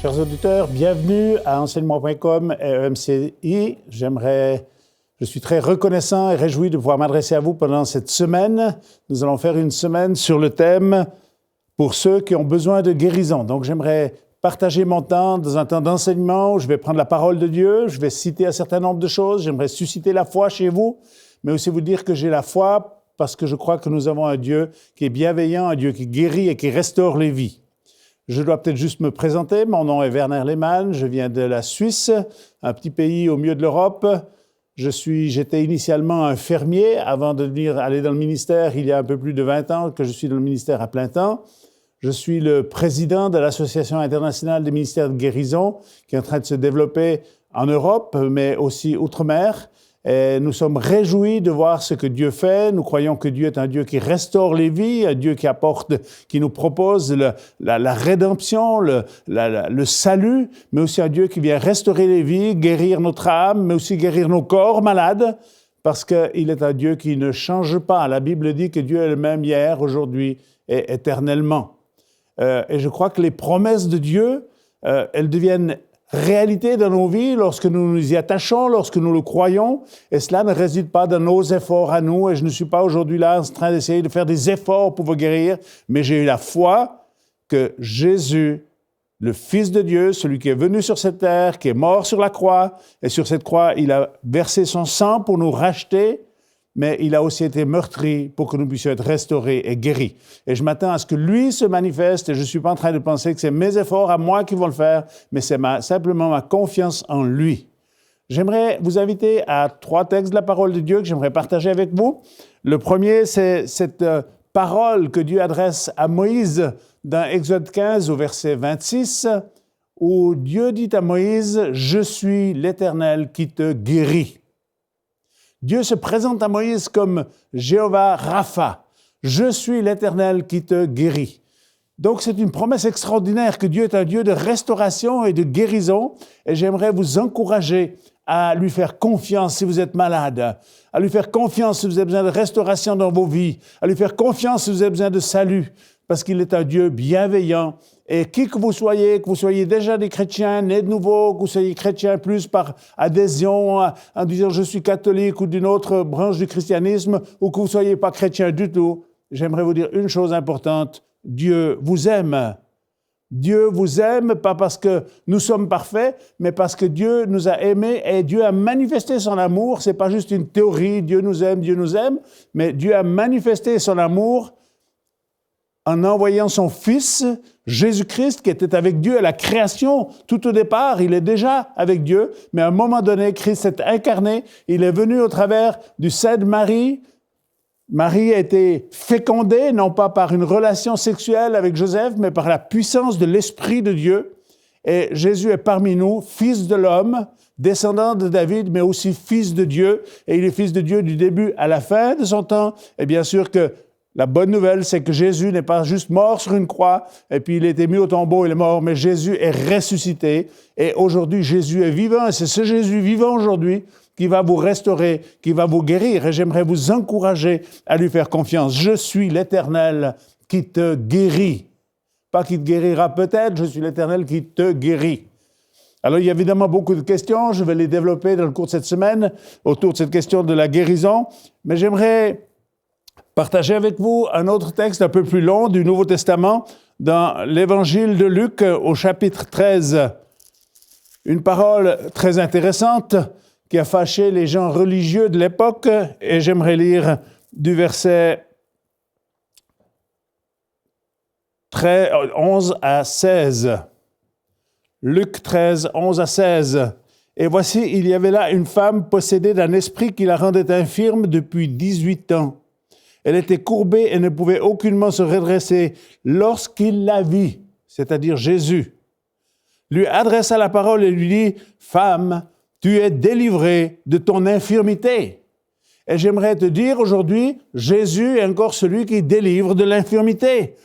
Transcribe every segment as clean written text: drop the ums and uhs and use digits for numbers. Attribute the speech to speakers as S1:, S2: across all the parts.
S1: Chers auditeurs, bienvenue à enseignement.com et EMCI. Je suis très reconnaissant et réjoui de pouvoir m'adresser à vous pendant cette semaine. Nous allons faire une semaine sur le thème « Pour ceux qui ont besoin de guérison ». Donc, j'aimerais partager mon temps dans un temps d'enseignement où je vais prendre la parole de Dieu, je vais citer un certain nombre de choses, j'aimerais susciter la foi chez vous, mais aussi vous dire que j'ai la foi parce que je crois que nous avons un Dieu qui est bienveillant, un Dieu qui guérit et qui restaure les vies. Je dois peut-être juste me présenter. Mon nom est Werner Lehmann, je viens de la Suisse, un petit pays au milieu de l'Europe. J'étais initialement un fermier avant de aller dans le ministère il y a un peu plus de 20 ans que je suis dans le ministère à plein temps. Je suis le président de l'Association internationale des ministères de guérison qui est en train de se développer en Europe, mais aussi outre-mer. Et nous sommes réjouis de voir ce que Dieu fait. Nous croyons que Dieu est un Dieu qui restaure les vies, un Dieu qui nous propose la rédemption, le salut, mais aussi un Dieu qui vient restaurer les vies, guérir notre âme, mais aussi guérir nos corps malades, parce qu'il est un Dieu qui ne change pas. La Bible dit que Dieu est le même hier, aujourd'hui et éternellement. Et je crois que les promesses de Dieu, elles deviennent réalité dans nos vies lorsque nous nous y attachons, lorsque nous le croyons, et cela ne réside pas dans nos efforts à nous, et je ne suis pas aujourd'hui là en train d'essayer de faire des efforts pour vous guérir, mais j'ai eu la foi que Jésus, le Fils de Dieu, celui qui est venu sur cette terre, qui est mort sur la croix, et sur cette croix, il a versé son sang pour nous racheter, mais il a aussi été meurtri pour que nous puissions être restaurés et guéris. Et je m'attends à ce que lui se manifeste, et je ne suis pas en train de penser que c'est mes efforts à moi qui vont le faire, mais c'est simplement ma confiance en lui. J'aimerais vous inviter à 3 textes de la parole de Dieu que j'aimerais partager avec vous. Le premier, c'est cette parole que Dieu adresse à Moïse dans Exode 15 au verset 26, où Dieu dit à Moïse « Je suis l'Éternel qui te guérit ». Dieu se présente à Moïse comme Jéhovah Rapha. Je suis l'Éternel qui te guérit. Donc, c'est une promesse extraordinaire que Dieu est un Dieu de restauration et de guérison. Et j'aimerais vous encourager à lui faire confiance si vous êtes malade, à lui faire confiance si vous avez besoin de restauration dans vos vies, à lui faire confiance si vous avez besoin de salut, parce qu'il est un Dieu bienveillant. Et qui que vous soyez déjà des chrétiens nés de nouveau, que vous soyez chrétiens plus par adhésion en disant « je suis catholique » ou d'une autre branche du christianisme, ou que vous ne soyez pas chrétien du tout, j'aimerais vous dire une chose importante, Dieu vous aime. Dieu vous aime, pas parce que nous sommes parfaits, mais parce que Dieu nous a aimés et Dieu a manifesté son amour. Ce n'est pas juste une théorie, Dieu nous aime, mais Dieu a manifesté son amour en envoyant son Fils, Jésus-Christ, qui était avec Dieu à la création. Tout au départ, il est déjà avec Dieu, mais à un moment donné, Christ s'est incarné. Il est venu au travers du sein de Marie. Marie a été fécondée, non pas par une relation sexuelle avec Joseph, mais par la puissance de l'Esprit de Dieu. Et Jésus est parmi nous, Fils de l'homme, descendant de David, mais aussi Fils de Dieu. Et il est Fils de Dieu du début à la fin de son temps. Et bien sûr que la bonne nouvelle, c'est que Jésus n'est pas juste mort sur une croix, et puis il a été mis au tombeau, il est mort, mais Jésus est ressuscité. Et aujourd'hui, Jésus est vivant, et c'est ce Jésus vivant aujourd'hui qui va vous restaurer, qui va vous guérir. Et j'aimerais vous encourager à lui faire confiance. Je suis l'Éternel qui te guérit. Pas qui te guérira peut-être, je suis l'Éternel qui te guérit. Alors, il y a évidemment beaucoup de questions. Je vais les développer dans le cours de cette semaine autour de cette question de la guérison. Mais j'aimerais partager avec vous un autre texte un peu plus long du Nouveau Testament dans l'Évangile de Luc au chapitre 13. Une parole très intéressante qui a fâché les gens religieux de l'époque, et j'aimerais lire du verset 11 à 16. Luc 13, 11 à 16. « Et voici, il y avait là une femme possédée d'un esprit qui la rendait infirme depuis 18 ans. Elle était courbée et ne pouvait aucunement se redresser. Lorsqu'il la vit, c'est-à-dire Jésus, lui adressa la parole et lui dit « Femme, tu es délivrée de ton infirmité. » Et j'aimerais te dire aujourd'hui, Jésus est encore celui qui délivre de l'infirmité.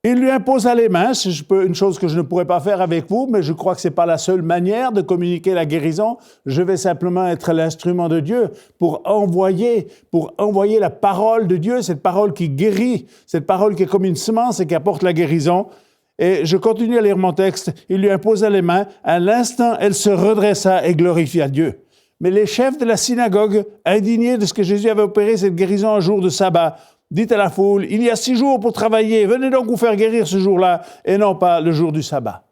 S1: Il lui imposa les mains, une chose que je ne pourrais pas faire avec vous, mais je crois que ce n'est pas la seule manière de communiquer la guérison. Je vais simplement être l'instrument de Dieu pour envoyer la parole de Dieu, cette parole qui guérit, cette parole qui est comme une semence et qui apporte la guérison. Et je continue à lire mon texte. Il lui imposa les mains. À l'instant, elle se redressa et glorifia Dieu. Mais les chefs de la synagogue, indignés de ce que Jésus avait opéré cette guérison un jour de sabbat, dit à la foule, « Il y a 6 jours pour travailler, venez donc vous faire guérir ce jour-là, et non pas le jour du sabbat. »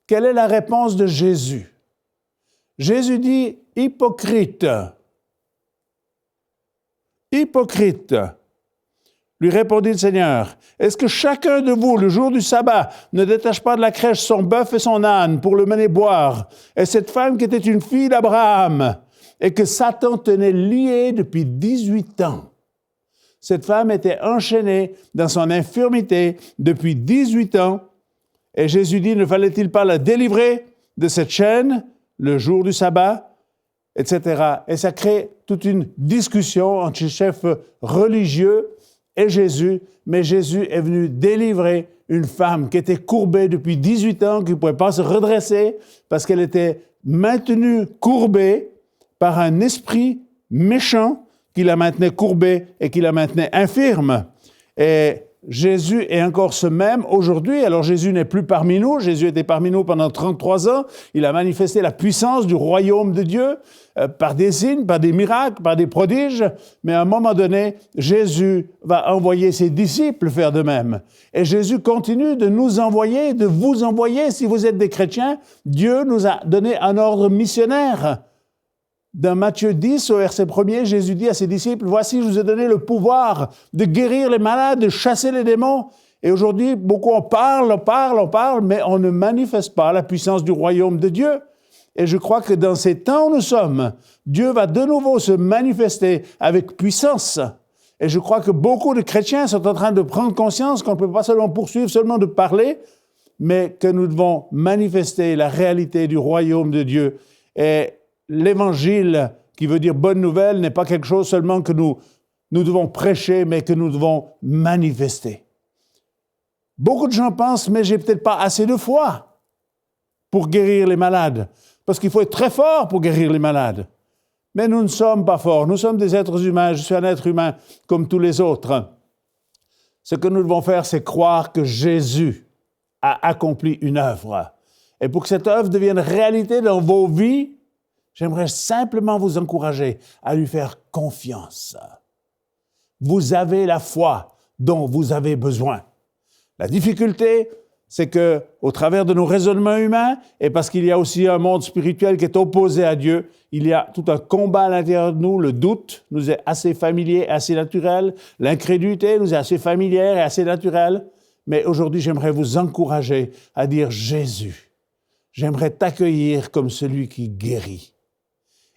S1: Quelle est la réponse de Jésus? Jésus dit, « Hypocrite, hypocrite. » Lui répondit le Seigneur, « Est-ce que chacun de vous, le jour du sabbat, ne détache pas de la crèche son bœuf et son âne pour le mener boire? Et cette femme qui était une fille d'Abraham et que Satan tenait liée depuis 18 ans. Cette femme était enchaînée dans son infirmité depuis 18 ans. Et Jésus dit, ne fallait-il pas la délivrer de cette chaîne le jour du sabbat, etc. Et ça crée toute une discussion entre les chefs religieux et Jésus, mais Jésus est venu délivrer une femme qui était courbée depuis 18 ans, qui ne pouvait pas se redresser parce qu'elle était maintenue courbée par un esprit méchant qui la maintenait courbée et qui la maintenait infirme. Et Jésus est encore ce même aujourd'hui. Alors Jésus n'est plus parmi nous. Jésus était parmi nous pendant 33 ans. Il a manifesté la puissance du royaume de Dieu par des signes, par des miracles, par des prodiges. Mais à un moment donné, Jésus va envoyer ses disciples faire de même. Et Jésus continue de nous envoyer, de vous envoyer. Si vous êtes des chrétiens, Dieu nous a donné un ordre missionnaire. Dans Matthieu 10, au verset 1er, Jésus dit à ses disciples, « Voici, je vous ai donné le pouvoir de guérir les malades, de chasser les démons. » Et aujourd'hui, beaucoup on parle, mais on ne manifeste pas la puissance du royaume de Dieu. Et je crois que dans ces temps où nous sommes, Dieu va de nouveau se manifester avec puissance. Et je crois que beaucoup de chrétiens sont en train de prendre conscience qu'on ne peut pas seulement poursuivre, seulement de parler, mais que nous devons manifester la réalité du royaume de Dieu. Et l'Évangile, qui veut dire bonne nouvelle, n'est pas quelque chose seulement que nous devons prêcher, mais que nous devons manifester. Beaucoup de gens pensent, mais j'ai peut-être pas assez de foi pour guérir les malades, parce qu'il faut être très fort pour guérir les malades. Mais nous ne sommes pas forts, nous sommes des êtres humains, je suis un être humain comme tous les autres. Ce que nous devons faire, c'est croire que Jésus a accompli une œuvre. Et pour que cette œuvre devienne réalité dans vos vies, j'aimerais simplement vous encourager à lui faire confiance. Vous avez la foi dont vous avez besoin. La difficulté, c'est que, au travers de nos raisonnements humains, et parce qu'il y a aussi un monde spirituel qui est opposé à Dieu, il y a tout un combat à l'intérieur de nous. Le doute nous est assez familier, assez naturel. L'incrédulité nous est assez familière et assez naturelle. Mais aujourd'hui, j'aimerais vous encourager à dire « Jésus, j'aimerais t'accueillir comme celui qui guérit. »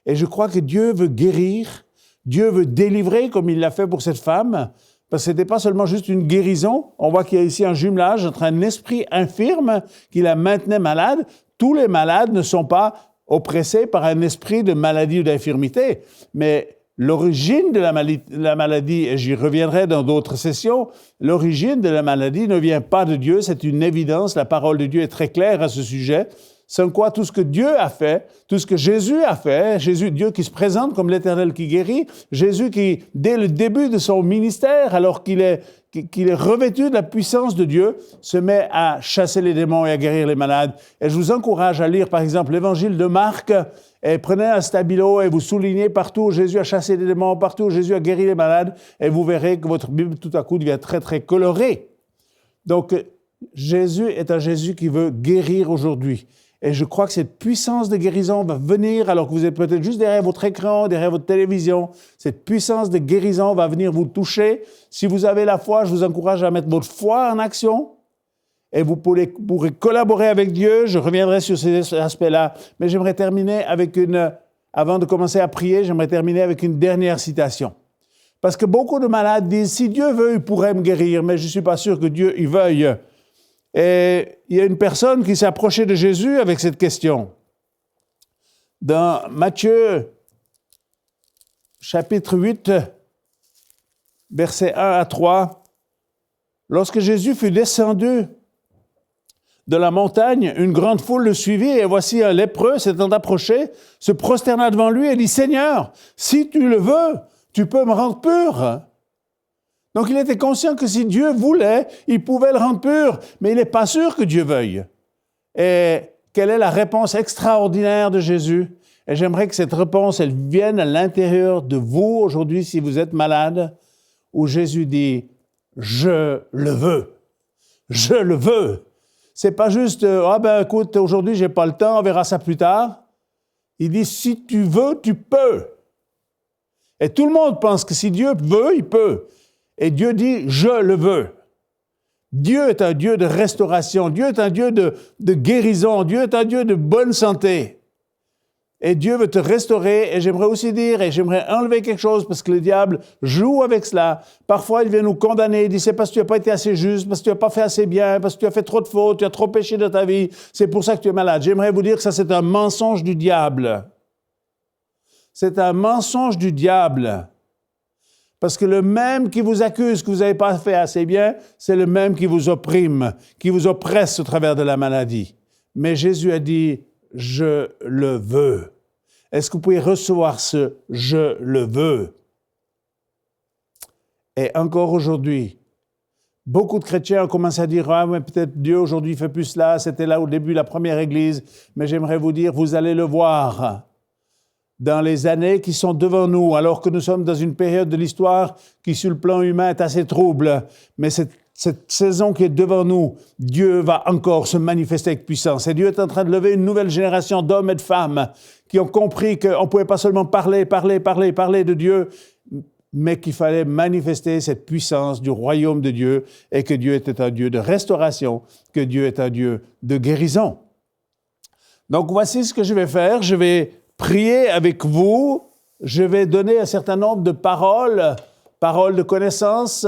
S1: Et je crois que Dieu veut guérir, Dieu veut délivrer comme il l'a fait pour cette femme, parce que ce n'était pas seulement juste une guérison. On voit qu'il y a ici un jumelage entre un esprit infirme qui la maintenait malade. Tous les malades ne sont pas oppressés par un esprit de maladie ou d'infirmité, mais l'origine de la maladie, et j'y reviendrai dans d'autres sessions, l'origine de la maladie ne vient pas de Dieu, c'est une évidence, la parole de Dieu est très claire à ce sujet. Sans quoi tout ce que Dieu a fait, tout ce que Jésus a fait, Jésus, Dieu qui se présente comme l'Éternel qui guérit, Jésus qui, dès le début de son ministère, alors qu'il est revêtu de la puissance de Dieu, se met à chasser les démons et à guérir les malades. Et je vous encourage à lire, par exemple, l'Évangile de Marc, et prenez un stabilo et vous soulignez partout où Jésus a chassé les démons, partout où Jésus a guéri les malades, et vous verrez que votre Bible, tout à coup, devient très, très colorée. Donc, Jésus est un Jésus qui veut guérir aujourd'hui. Et je crois que cette puissance de guérison va venir alors que vous êtes peut-être juste derrière votre écran, derrière votre télévision. Cette puissance de guérison va venir vous toucher. Si vous avez la foi, je vous encourage à mettre votre foi en action et vous pourrez collaborer avec Dieu. Je reviendrai sur ces aspects-là. Mais j'aimerais terminer avec avant de commencer à prier, j'aimerais terminer avec une dernière citation. Parce que beaucoup de malades disent, si Dieu veut, il pourrait me guérir, mais je ne suis pas sûr que Dieu y veuille. Et il y a une personne qui s'est approchée de Jésus avec cette question. Dans Matthieu, chapitre 8, versets 1 à 3, lorsque Jésus fut descendu de la montagne, une grande foule le suivit, et voici un lépreux s'étant approché, se prosterna devant lui et dit, « Seigneur, si tu le veux, tu peux me rendre pur. » Donc il était conscient que si Dieu voulait, il pouvait le rendre pur, mais il n'est pas sûr que Dieu veuille. Et quelle est la réponse extraordinaire de Jésus? Et j'aimerais que cette réponse, elle vienne à l'intérieur de vous aujourd'hui si vous êtes malade, où Jésus dit « Je le veux ». Je le veux. C'est pas juste « Ah ben écoute, aujourd'hui j'ai pas le temps, on verra ça plus tard ». Il dit « Si tu veux, tu peux ». Et tout le monde pense que si Dieu veut, il peut. Et Dieu dit « Je le veux ». Dieu est un Dieu de restauration, Dieu est un Dieu de guérison, Dieu est un Dieu de bonne santé. Et Dieu veut te restaurer, et j'aimerais aussi dire, et j'aimerais enlever quelque chose, parce que le diable joue avec cela. Parfois, il vient nous condamner, il dit, c'est parce que tu n'as pas été assez juste, parce que tu n'as pas fait assez bien, parce que tu as fait trop de fautes, tu as trop péché dans ta vie, c'est pour ça que tu es malade. J'aimerais vous dire que ça, c'est un mensonge du diable. C'est un mensonge du diable. Parce que le même qui vous accuse que vous n'avez pas fait assez bien, c'est le même qui vous opprime, qui vous oppresse au travers de la maladie. Mais Jésus a dit, je le veux. Est-ce que vous pouvez recevoir ce « je le veux » ? Et encore aujourd'hui, beaucoup de chrétiens ont commencé à dire « Ah, mais peut-être Dieu aujourd'hui ne fait plus cela, c'était là au début la première Église. » Mais j'aimerais vous dire, vous allez le voir dans les années qui sont devant nous, alors que nous sommes dans une période de l'histoire qui, sur le plan humain, est assez trouble. Mais cette saison qui est devant nous, Dieu va encore se manifester avec puissance. Et Dieu est en train de lever une nouvelle génération d'hommes et de femmes qui ont compris qu'on ne pouvait pas seulement parler de Dieu, mais qu'il fallait manifester cette puissance du royaume de Dieu et que Dieu était un Dieu de restauration, que Dieu est un Dieu de guérison. Donc voici ce que je vais faire. Je vais prier avec vous. Je vais donner un certain nombre de paroles de connaissance.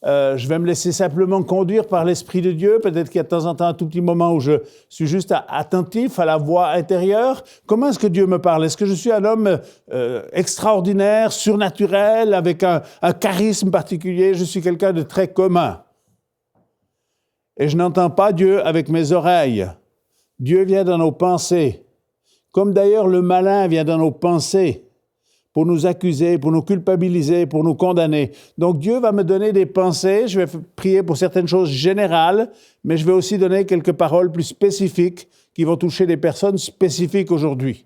S1: Je vais me laisser simplement conduire par l'Esprit de Dieu. Peut-être qu'il y a de temps en temps un tout petit moment où je suis juste attentif à la voix intérieure. Comment est-ce que Dieu me parle? Est-ce que je suis un homme extraordinaire, surnaturel, avec un charisme particulier? Je suis quelqu'un de très commun. Et je n'entends pas Dieu avec mes oreilles. Dieu vient dans nos pensées. Comme d'ailleurs le malin vient dans nos pensées, pour nous accuser, pour nous culpabiliser, pour nous condamner. Donc Dieu va me donner des pensées, je vais prier pour certaines choses générales, mais je vais aussi donner quelques paroles plus spécifiques qui vont toucher des personnes spécifiques aujourd'hui.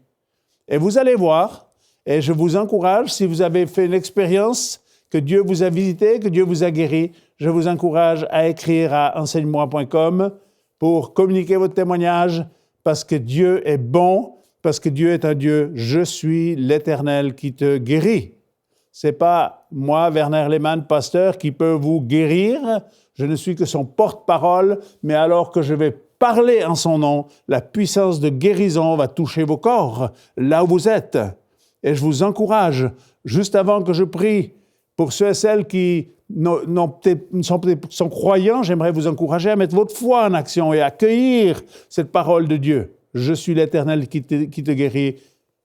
S1: Et vous allez voir, et je vous encourage, si vous avez fait une expérience, que Dieu vous a visité, que Dieu vous a guéri, je vous encourage à écrire à enseigne-moi.com pour communiquer votre témoignage, parce que Dieu est bon, parce que Dieu est un Dieu, je suis l'Éternel qui te guérit. C'est pas moi, Werner Lehmann, pasteur, qui peut vous guérir. Je ne suis que son porte-parole, mais alors que je vais parler en son nom, la puissance de guérison va toucher vos corps, là où vous êtes. Et je vous encourage, juste avant que je prie, pour ceux et celles qui sont croyants, j'aimerais vous encourager à mettre votre foi en action et à accueillir cette parole de Dieu. Je suis l'Éternel qui te guérit.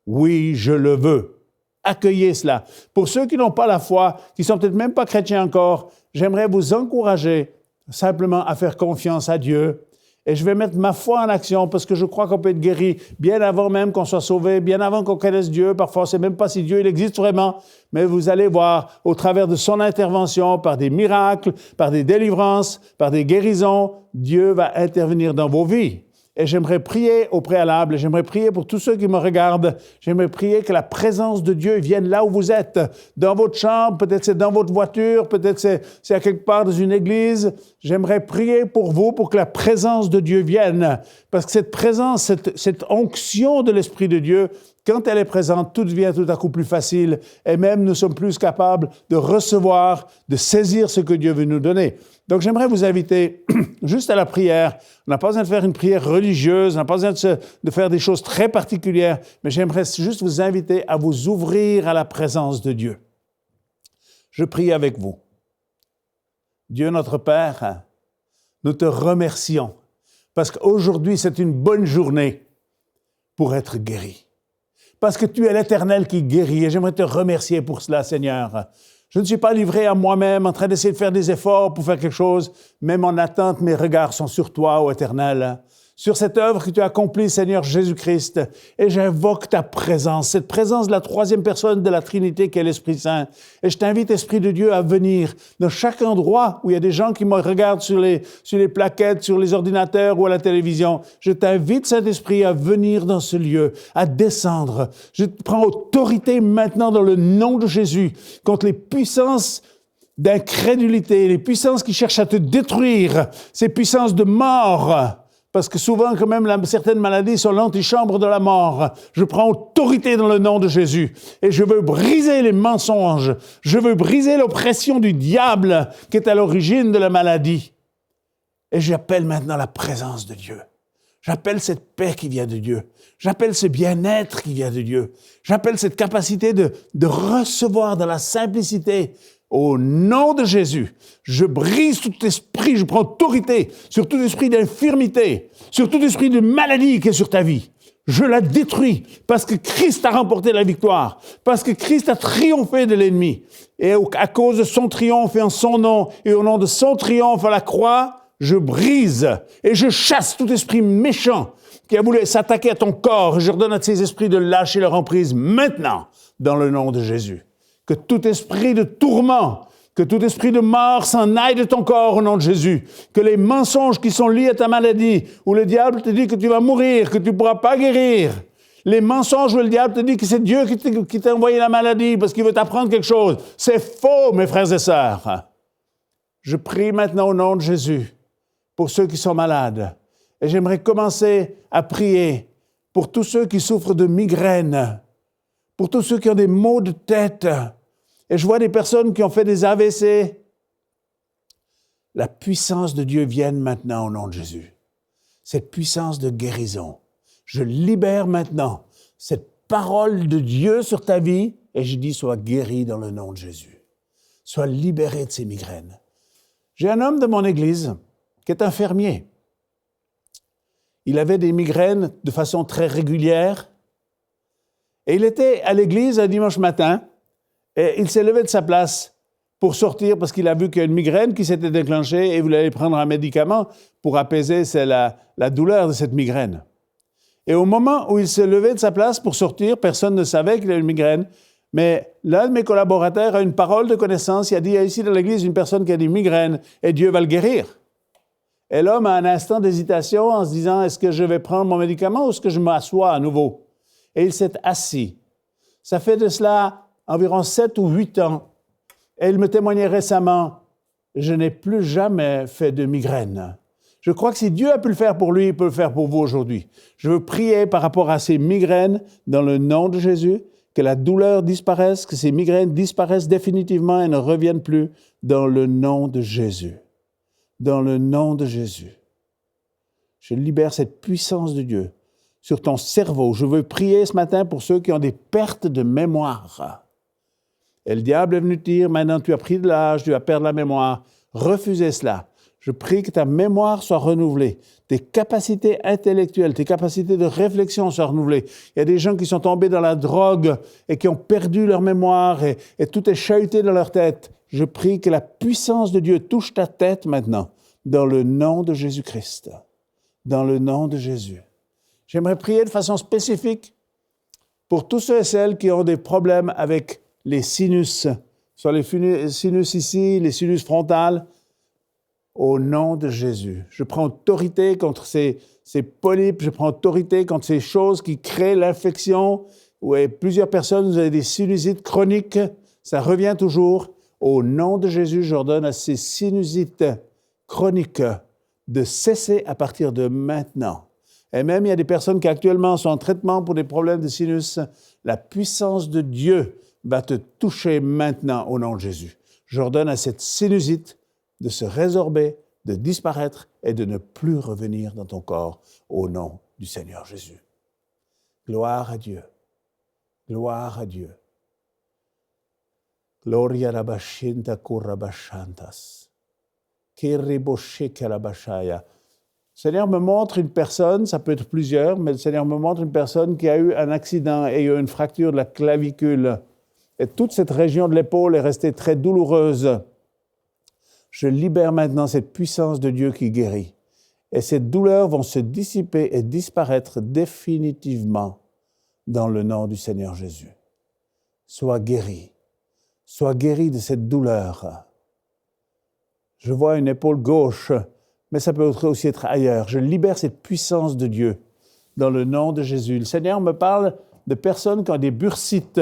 S1: Oui, je le veux. Accueillez cela. Pour ceux qui n'ont pas la foi, qui ne sont peut-être même pas chrétiens encore, j'aimerais vous encourager simplement à faire confiance à Dieu. Et je vais mettre ma foi en action parce que je crois qu'on peut être guéri bien avant même qu'on soit sauvé, bien avant qu'on connaisse Dieu. Parfois, on ne sait même pas si Dieu il existe vraiment. Mais vous allez voir, au travers de son intervention, par des miracles, par des délivrances, par des guérisons, Dieu va intervenir dans vos vies. Et j'aimerais prier au préalable, j'aimerais prier pour tous ceux qui me regardent, j'aimerais prier que la présence de Dieu vienne là où vous êtes, dans votre chambre, peut-être c'est dans votre voiture, peut-être c'est à quelque part dans une église. J'aimerais prier pour vous, pour que la présence de Dieu vienne, parce que cette présence, cette onction de l'Esprit de Dieu, quand elle est présente, tout devient tout à coup plus facile, et même nous sommes plus capables de recevoir, de saisir ce que Dieu veut nous donner. Donc, j'aimerais vous inviter juste à la prière. On n'a pas besoin de faire une prière religieuse, on n'a pas besoin de faire des choses très particulières, mais j'aimerais juste vous inviter à vous ouvrir à la présence de Dieu. Je prie avec vous. Dieu notre Père, nous te remercions parce qu'aujourd'hui, c'est une bonne journée pour être guéri. Parce que tu es l'Éternel qui guérit et j'aimerais te remercier pour cela, Seigneur. Je ne suis pas livré à moi-même, en train d'essayer de faire des efforts pour faire quelque chose. Même en attente, mes regards sont sur toi, ô Éternel. sur cette œuvre que tu as accomplie, Seigneur Jésus-Christ. Et j'invoque ta présence, cette présence de la troisième personne de la Trinité qui est l'Esprit Saint. Et je t'invite, Esprit de Dieu, à venir dans chaque endroit où il y a des gens qui me regardent sur les plaquettes, sur les ordinateurs ou à la télévision. Je t'invite, Saint-Esprit, à venir dans ce lieu, à descendre. Je prends autorité maintenant dans le nom de Jésus contre les puissances d'incrédulité, les puissances qui cherchent à te détruire, ces puissances de mort. Parce que souvent, quand même, certaines maladies sont l'antichambre de la mort. Je prends autorité dans le nom de Jésus. Et je veux briser les mensonges. Je veux briser l'oppression du diable qui est à l'origine de la maladie. Et j'appelle maintenant la présence de Dieu. J'appelle cette paix qui vient de Dieu. J'appelle ce bien-être qui vient de Dieu. J'appelle cette capacité de recevoir dans la simplicité. Au nom de Jésus, je brise tout esprit, je prends autorité sur tout esprit d'infirmité, sur tout esprit de maladie qui est sur ta vie. Je la détruis parce que Christ a remporté la victoire, parce que Christ a triomphé de l'ennemi. Et à cause de son triomphe et en son nom, et au nom de son triomphe à la croix, je brise et je chasse tout esprit méchant qui a voulu s'attaquer à ton corps. Je ordonne à ces esprits de lâcher leur emprise maintenant, dans le nom de Jésus. Que tout esprit de tourment, que tout esprit de mort s'en aille de ton corps au nom de Jésus. Que les mensonges qui sont liés à ta maladie, où le diable te dit que tu vas mourir, que tu ne pourras pas guérir, les mensonges où le diable te dit que c'est Dieu qui t'a envoyé la maladie parce qu'il veut t'apprendre quelque chose, c'est faux, mes frères et sœurs. Je prie maintenant au nom de Jésus pour ceux qui sont malades. Et j'aimerais commencer à prier pour tous ceux qui souffrent de migraines, pour tous ceux qui ont des maux de tête. Et je vois des personnes qui ont fait des AVC. La puissance de Dieu vienne maintenant au nom de Jésus. Cette puissance de guérison. Je libère maintenant cette parole de Dieu sur ta vie et je dis, sois guéri dans le nom de Jésus. Sois libéré de ces migraines. J'ai un homme de mon église qui est infirmier. Il avait des migraines de façon très régulière. Et il était à l'église un dimanche matin et il s'est levé de sa place pour sortir parce qu'il a vu qu'il y a une migraine qui s'était déclenchée et il voulait aller prendre un médicament pour apaiser la douleur de cette migraine. Et au moment où il s'est levé de sa place pour sortir, personne ne savait qu'il avait une migraine, mais l'un de mes collaborateurs a une parole de connaissance. Il a dit, il y a ici dans l'église une personne qui a des migraines et Dieu va le guérir. Et l'homme a un instant d'hésitation en se disant, est-ce que je vais prendre mon médicament ou est-ce que je m'assois à nouveau? Et il s'est assis. Ça fait de cela environ 7 ou 8 ans. Et il me témoignait récemment, je n'ai plus jamais fait de migraine. Je crois que si Dieu a pu le faire pour lui, il peut le faire pour vous aujourd'hui. Je veux prier par rapport à ces migraines dans le nom de Jésus, que la douleur disparaisse, que ces migraines disparaissent définitivement et ne reviennent plus dans le nom de Jésus. Dans le nom de Jésus. Je libère cette puissance de Dieu sur ton cerveau. Je veux prier ce matin pour ceux qui ont des pertes de mémoire. Et le diable est venu te dire, maintenant tu as pris de l'âge, tu vas perdre la mémoire. Refusez cela. Je prie que ta mémoire soit renouvelée, tes capacités intellectuelles, tes capacités de réflexion soient renouvelées. Il y a des gens qui sont tombés dans la drogue et qui ont perdu leur mémoire et tout est chahuté dans leur tête. Je prie que la puissance de Dieu touche ta tête maintenant, dans le nom de Jésus-Christ. Dans le nom de Jésus. J'aimerais prier de façon spécifique pour tous ceux et celles qui ont des problèmes avec les sinus, soit les sinus ici, les sinus frontales, au nom de Jésus. Je prends autorité contre ces polypes, je prends autorité contre ces choses qui créent l'infection, où plusieurs personnes, vous avez des sinusites chroniques, ça revient toujours. Au nom de Jésus, j'ordonne à ces sinusites chroniques de cesser à partir de maintenant. Et même, il y a des personnes qui actuellement sont en traitement pour des problèmes de sinus. La puissance de Dieu va te toucher maintenant au nom de Jésus. J'ordonne à cette sinusite de se résorber, de disparaître et de ne plus revenir dans ton corps au nom du Seigneur Jésus. Gloire à Dieu. Gloire à Dieu. Gloria rabashinta kurabashantas. Kiriboshikalabaschaya. Le Seigneur me montre une personne, ça peut être plusieurs, mais le Seigneur me montre une personne qui a eu un accident et eu une fracture de la clavicule. Et toute cette région de l'épaule est restée très douloureuse. Je libère maintenant cette puissance de Dieu qui guérit. Et ces douleurs vont se dissiper et disparaître définitivement dans le nom du Seigneur Jésus. Sois guéri de cette douleur. Je vois une épaule gauche, mais ça peut aussi être ailleurs. Je libère cette puissance de Dieu dans le nom de Jésus. Le Seigneur me parle de personnes qui ont des bursites,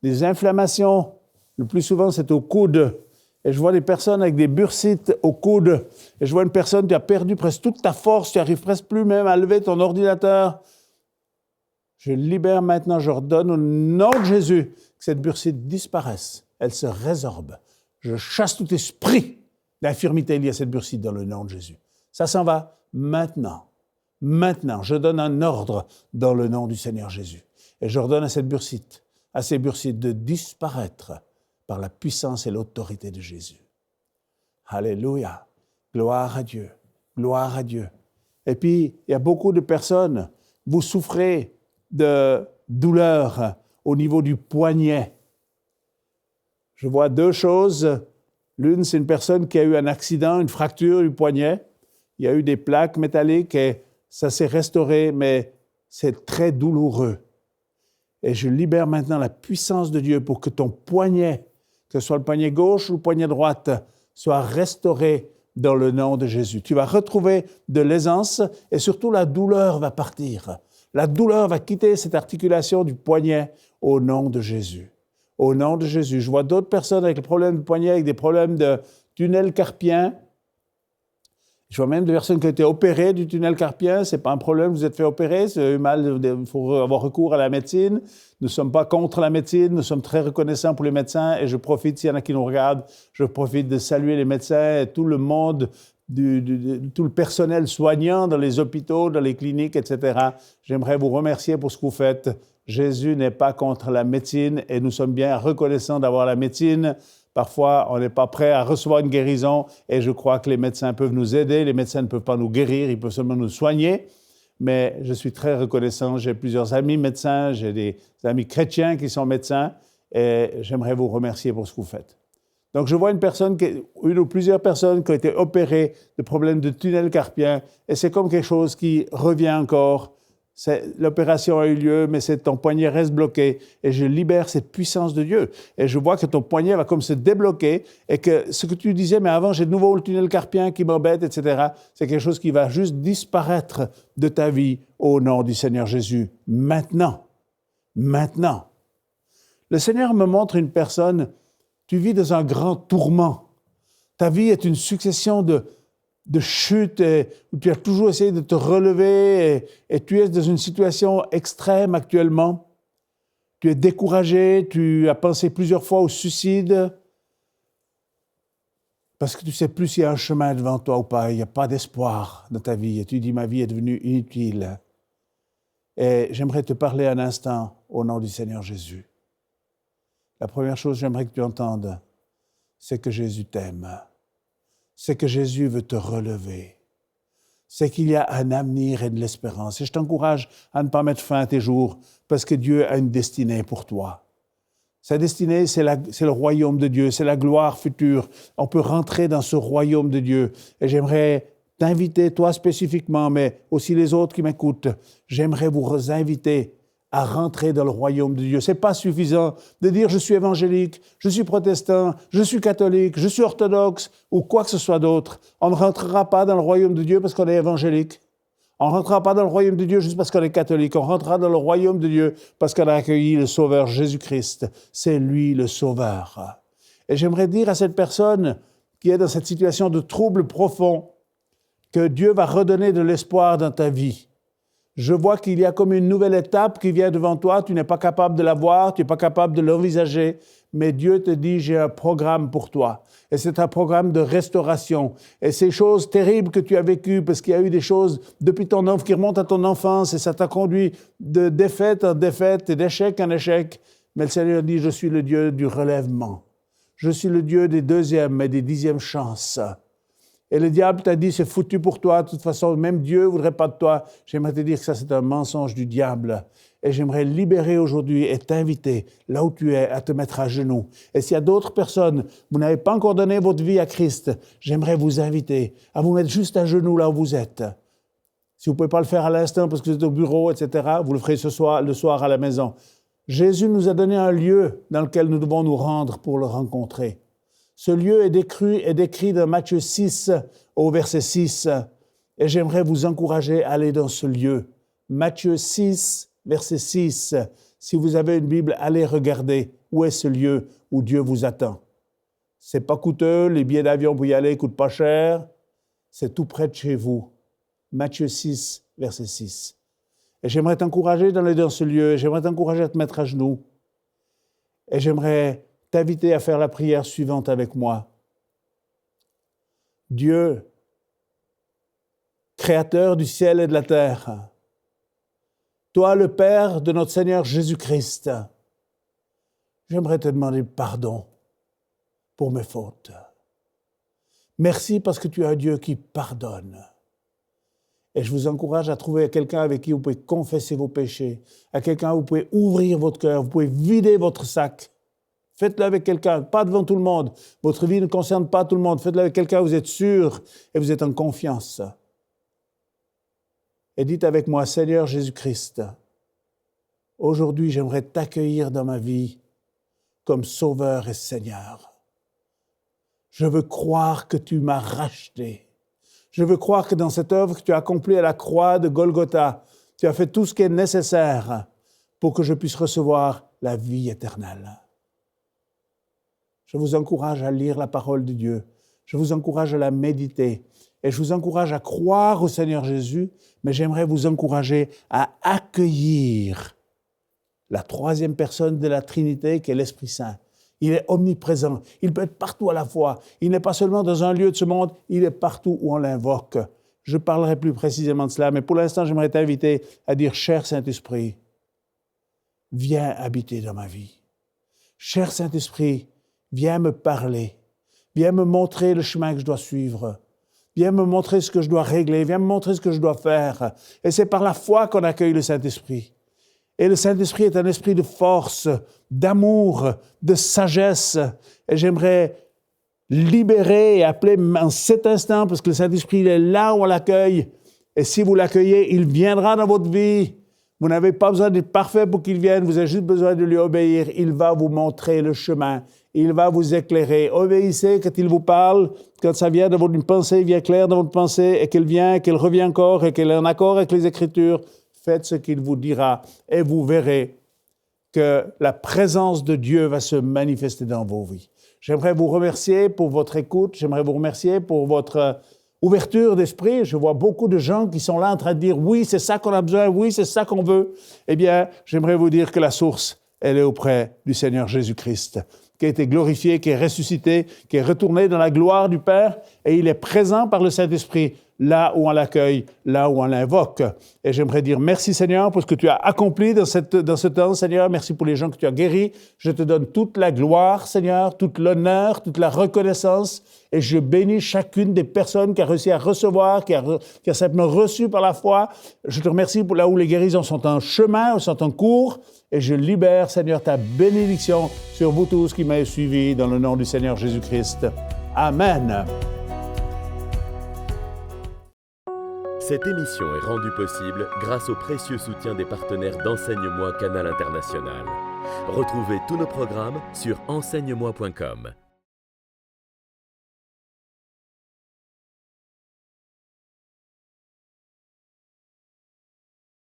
S1: des inflammations. Le plus souvent, c'est au coude. Et je vois des personnes avec des bursites au coude. Et je vois une personne qui a perdu presque toute ta force, tu n'arrives presque plus même à lever ton ordinateur. Je libère maintenant, je ordonne au nom de Jésus que cette bursite disparaisse. Elle se résorbe. Je chasse tout esprit d'infirmité lié à cette bursite dans le nom de Jésus. Ça s'en va maintenant. Maintenant, je donne un ordre dans le nom du Seigneur Jésus. Et j'ordonne à ces bursites de disparaître par la puissance et l'autorité de Jésus. Alléluia. Gloire à Dieu. Gloire à Dieu. Et puis, il y a beaucoup de personnes, vous souffrez de douleurs au niveau du poignet. Je vois deux choses. L'une, c'est une personne qui a eu un accident, une fracture du poignet. Il y a eu des plaques métalliques et ça s'est restauré, mais c'est très douloureux. Et je libère maintenant la puissance de Dieu pour que ton poignet, que ce soit le poignet gauche ou le poignet droite, soit restauré dans le nom de Jésus. Tu vas retrouver de l'aisance et surtout la douleur va partir. La douleur va quitter cette articulation du poignet au nom de Jésus. Au nom de Jésus. Je vois d'autres personnes avec des problèmes de poignet, avec des problèmes de tunnel carpien. Je vois même des personnes qui ont été opérées du tunnel carpien. Ce n'est pas un problème, vous êtes fait opérer, c'est mal, il faut avoir recours à la médecine. Nous ne sommes pas contre la médecine, nous sommes très reconnaissants pour les médecins et je profite, s'il y en a qui nous regardent, je profite de saluer les médecins et tout le monde, tout le personnel soignant dans les hôpitaux, dans les cliniques, etc. J'aimerais vous remercier pour ce que vous faites. Jésus n'est pas contre la médecine et nous sommes bien reconnaissants d'avoir la médecine. Parfois, on n'est pas prêt à recevoir une guérison et je crois que les médecins peuvent nous aider. Les médecins ne peuvent pas nous guérir, ils peuvent seulement nous soigner. Mais je suis très reconnaissant. J'ai plusieurs amis médecins, j'ai des amis chrétiens qui sont médecins et j'aimerais vous remercier pour ce que vous faites. Donc, je vois une ou plusieurs personnes qui ont été opérées de problèmes de tunnel carpien et c'est comme quelque chose qui revient encore. L'opération a eu lieu, mais ton poignet reste bloqué et je libère cette puissance de Dieu. Et je vois que ton poignet va comme se débloquer et que ce que tu disais, mais avant, j'ai de nouveau le tunnel carpien qui m'embête, etc., c'est quelque chose qui va juste disparaître de ta vie au nom du Seigneur Jésus. Maintenant. Maintenant. Le Seigneur me montre une personne, tu vis dans un grand tourment. Ta vie est une succession de chute, où tu as toujours essayé de te relever et tu es dans une situation extrême actuellement. Tu es découragé, tu as pensé plusieurs fois au suicide parce que tu ne sais plus s'il y a un chemin devant toi ou pas. Il n'y a pas d'espoir dans ta vie et tu dis « ma vie est devenue inutile ». Et j'aimerais te parler un instant au nom du Seigneur Jésus. La première chose que j'aimerais que tu entendes, c'est que Jésus t'aime. C'est que Jésus veut te relever. C'est qu'il y a un avenir et de l'espérance. Et je t'encourage à ne pas mettre fin à tes jours parce que Dieu a une destinée pour toi. Sa destinée, c'est le royaume de Dieu, c'est la gloire future. On peut rentrer dans ce royaume de Dieu. Et j'aimerais t'inviter, toi spécifiquement, mais aussi les autres qui m'écoutent, j'aimerais vous inviter à rentrer dans le royaume de Dieu. Ce n'est pas suffisant de dire « je suis évangélique, je suis protestant, je suis catholique, je suis orthodoxe » ou quoi que ce soit d'autre. On ne rentrera pas dans le royaume de Dieu parce qu'on est évangélique. On ne rentrera pas dans le royaume de Dieu juste parce qu'on est catholique. On rentrera dans le royaume de Dieu parce qu'on a accueilli le Sauveur Jésus-Christ. C'est lui le Sauveur. Et j'aimerais dire à cette personne qui est dans cette situation de trouble profond que Dieu va redonner de l'espoir dans ta vie. Je vois qu'il y a comme une nouvelle étape qui vient devant toi. Tu n'es pas capable de la voir, tu n'es pas capable de l'envisager, mais Dieu te dit, j'ai un programme pour toi. Et c'est un programme de restauration. Et ces choses terribles que tu as vécues, parce qu'il y a eu des choses depuis qui remontent à ton enfance, et ça t'a conduit de défaite en défaite et d'échec en échec. Mais le Seigneur dit, je suis le Dieu du relèvement. Je suis le Dieu des deuxièmes et des dixièmes chances. Et le diable t'a dit, c'est foutu pour toi, de toute façon, même Dieu ne voudrait pas de toi. J'aimerais te dire que ça, c'est un mensonge du diable. Et j'aimerais libérer aujourd'hui et t'inviter, là où tu es, à te mettre à genoux. Et s'il y a d'autres personnes, vous n'avez pas encore donné votre vie à Christ, j'aimerais vous inviter à vous mettre juste à genoux là où vous êtes. Si vous ne pouvez pas le faire à l'instant parce que vous êtes au bureau, etc., vous le ferez le soir à la maison. Jésus nous a donné un lieu dans lequel nous devons nous rendre pour le rencontrer. Ce lieu est décrit dans Matthieu 6 au verset 6. Et j'aimerais vous encourager à aller dans ce lieu. Matthieu 6, verset 6. Si vous avez une Bible, allez regarder où est ce lieu où Dieu vous attend. C'est pas coûteux, les billets d'avion pour y aller coûtent pas cher. C'est tout près de chez vous. Matthieu 6, verset 6. Et j'aimerais t'encourager d'aller dans ce lieu. J'aimerais t'encourager à te mettre à genoux. Et j'aimerais t'inviter à faire la prière suivante avec moi. Dieu, Créateur du ciel et de la terre, toi, le Père de notre Seigneur Jésus-Christ, j'aimerais te demander pardon pour mes fautes. Merci parce que tu es un Dieu qui pardonne. Et je vous encourage à trouver quelqu'un avec qui vous pouvez confesser vos péchés, à quelqu'un où vous pouvez ouvrir votre cœur, vous pouvez vider votre sac. Faites-le avec quelqu'un, pas devant tout le monde. Votre vie ne concerne pas tout le monde. Faites-le avec quelqu'un où vous êtes sûr et vous êtes en confiance. Et dites avec moi, Seigneur Jésus-Christ, aujourd'hui j'aimerais t'accueillir dans ma vie comme Sauveur et Seigneur. Je veux croire que tu m'as racheté. Je veux croire que dans cette œuvre que tu as accomplie à la croix de Golgotha, tu as fait tout ce qui est nécessaire pour que je puisse recevoir la vie éternelle. Je vous encourage à lire la parole de Dieu. Je vous encourage à la méditer. Et je vous encourage à croire au Seigneur Jésus, mais j'aimerais vous encourager à accueillir la troisième personne de la Trinité qui est l'Esprit Saint. Il est omniprésent. Il peut être partout à la fois. Il n'est pas seulement dans un lieu de ce monde, il est partout où on l'invoque. Je parlerai plus précisément de cela, mais pour l'instant, j'aimerais t'inviter à dire « Cher Saint-Esprit, viens habiter dans ma vie. Cher Saint-Esprit, viens me parler. Viens me montrer le chemin que je dois suivre. Viens me montrer ce que je dois régler. Viens me montrer ce que je dois faire. » Et c'est par la foi qu'on accueille le Saint-Esprit. Et le Saint-Esprit est un esprit de force, d'amour, de sagesse. Et j'aimerais libérer et appeler en cet instant, parce que le Saint-Esprit il est là où on l'accueille. Et si vous l'accueillez, il viendra dans votre vie. Vous n'avez pas besoin d'être parfait pour qu'il vienne, vous avez juste besoin de lui obéir. Il va vous montrer le chemin. Il va vous éclairer. Obéissez quand il vous parle, quand ça vient de votre pensée, vient clair dans votre pensée, et qu'elle vient, qu'elle revient encore, et qu'elle est en accord avec les Écritures. Faites ce qu'il vous dira, et vous verrez que la présence de Dieu va se manifester dans vos vies. J'aimerais vous remercier pour votre écoute, j'aimerais vous remercier pour votre ouverture d'esprit. Je vois beaucoup de gens qui sont là en train de dire « Oui, c'est ça qu'on a besoin, oui, c'est ça qu'on veut. » Eh bien, j'aimerais vous dire que la source, elle est auprès du Seigneur Jésus-Christ, qui a été glorifié, qui est ressuscité, qui est retourné dans la gloire du Père, et il est présent par le Saint-Esprit, là où on l'accueille, là où on l'invoque. Et j'aimerais dire merci Seigneur pour ce que tu as accompli dans ce temps, Seigneur. Merci pour les gens que tu as guéris. Je te donne toute la gloire, Seigneur, toute l'honneur, toute la reconnaissance. Et je bénis chacune des personnes qui a réussi à recevoir, qui a simplement reçu par la foi. Je te remercie pour là où les guérisons sont en chemin, ou sont en cours. Et je libère, Seigneur, ta bénédiction sur vous tous qui m'avez suivi dans le nom du Seigneur Jésus-Christ. Amen.
S2: Cette émission est rendue possible grâce au précieux soutien des partenaires d'Enseigne-moi Canal International. Retrouvez tous nos programmes sur enseigne-moi.com.